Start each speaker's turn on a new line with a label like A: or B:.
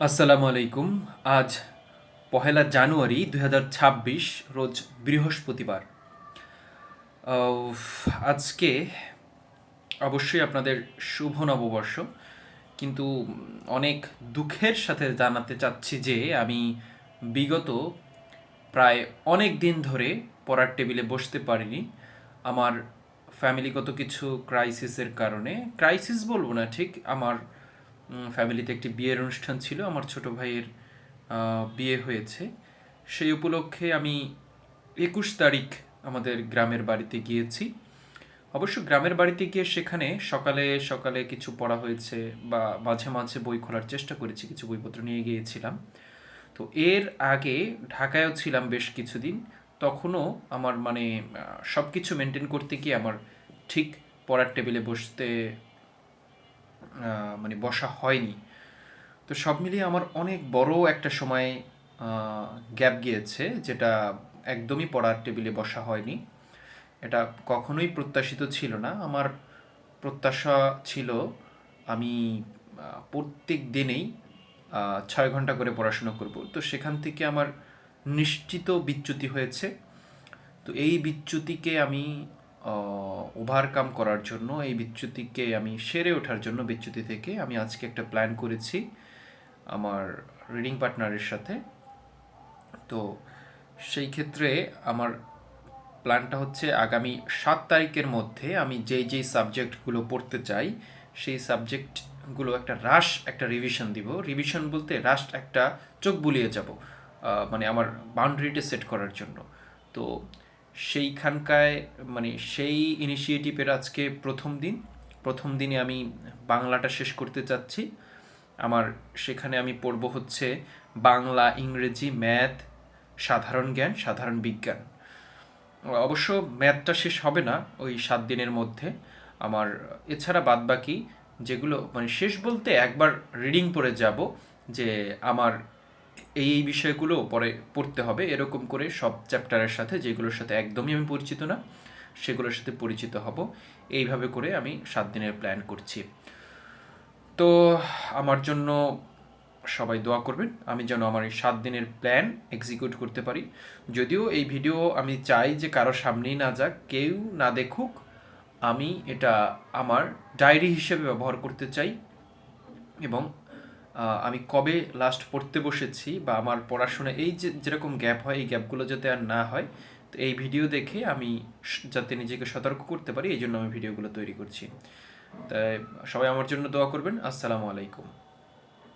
A: আসসালামু আলাইকুম। আজ পহেলা জানুয়ারি ২০২৬ রোজ বৃহস্পতিবার। আজকে অবশ্যই আপনাদের শুভ নববর্ষ। কিন্তু অনেক দুঃখের সাথে জানাতে চাচ্ছি যে আমি বিগত প্রায় অনেক দিন ধরে পড়ার টেবিলে বসতে পারিনি। আমার ফ্যামিলিগত কিছু ক্রাইসিসের কারণে, ক্রাইসিস বলবো না ঠিক, আমার ফ্যামিলিতে একটি বিয়ের অনুষ্ঠান ছিল, আমার ছোট ভাইয়ের বিয়ে হয়েছে। সেই উপলক্ষে আমি ২১ তারিখ আমাদের গ্রামের বাড়িতে গিয়েছি। অবশ্য গ্রামের বাড়িতে গিয়ে সেখানে সকালে সকালে কিছু পড়া হয়েছে, বা মাঝে মাঝে বই খোলার চেষ্টা করেছি, কিছু বইপত্র নিয়ে গিয়েছিলাম। তো এর আগে ঢাকায়ও ছিলাম বেশ কিছুদিন। তখনও আমার মানে সব কিছু মেনটেন করতে গিয়ে আমার ঠিক পড়ার টেবিলে বসতে মানে বসা হয়নি। তো সব মিলিয়ে আমার অনেক বড় একটা সময় গ্যাপ গিয়েছে, যেটা একদমই পড়ার টেবিলে বসা হয়নি। এটা কখনোই প্রত্যাশিত ছিল না। আমার প্রত্যাশা ছিল আমি প্রত্যেক দিনেই ৬ ঘন্টা করে পড়াশোনা করব। তো সেখান থেকে আমার নিশ্চিত বিচ্যুতি হয়েছে। তো এই বিচ্যুতিকে আমি ওভারকাম করার জন্য, এই বিচ্যুতিকে আমি সেরে ওঠার জন্য, বিচ্যুতি থেকে আমি আজকে একটা প্ল্যান করেছি আমার রিডিং পার্টনারের সাথে। তো সেই ক্ষেত্রে আমার প্ল্যানটা হচ্ছে আগামী ৭ তারিখের মধ্যে আমি যেই যেই সাবজেক্টগুলো পড়তে চাই সেই সাবজেক্টগুলো একটা রিভিশন দিব। রিভিশন বলতে একটা চোখ বুলিয়ে যাব, মানে আমার বাউন্ডারিটা সেট করার জন্য। তো সেইখানকায় মানে সেই ইনিশিয়েটিভের আজকে প্রথম দিনে আমি বাংলাটা শেষ করতে চাচ্ছি। আমার সেখানে আমি পড়ব হচ্ছে বাংলা, ইংরেজি, ম্যাথ, সাধারণ জ্ঞান, সাধারণ বিজ্ঞান। অবশ্য ম্যাথটা শেষ হবে না ওই ৭ দিনের মধ্যে। আমার এছাড়া বাদবাকি যেগুলো মানে শেষ বলতে একবার রিডিং পড়ে যাব, যে আমার এই বিষয়গুলো পরে পড়তে হবে, এরকম করে সব চ্যাপ্টারের সাথে, যেগুলোর সাথে একদমই আমি পরিচিত না সেগুলোর সাথে পরিচিত হব। এইভাবে করে আমি ৭ দিনের প্ল্যান করছি। তো আমার জন্য সবাই দোয়া করবেন, আমি যেন আমার এই ৭ দিনের প্ল্যান এক্সিকিউট করতে পারি। যদিও এই ভিডিও আমি চাই যে কারো সামনেই না যাক, কেউ না দেখুক। আমি এটা আমার ডায়েরি হিসেবে ব্যবহার করতে চাই। এবং আমি কবে লাস্ট পড়তে বসেছি বা আমার পড়াশোনা এই যে যেরকম গ্যাপ হয়, এই গ্যাপগুলো যাতে আর না হয়, তো এই ভিডিও দেখে আমি যাতে নিজেকে সতর্ক করতে পারি, এই জন্য আমি ভিডিওগুলো তৈরি করছি। তাই সবাই আমার জন্য দোয়া করবেন। আসসালামু আলাইকুম।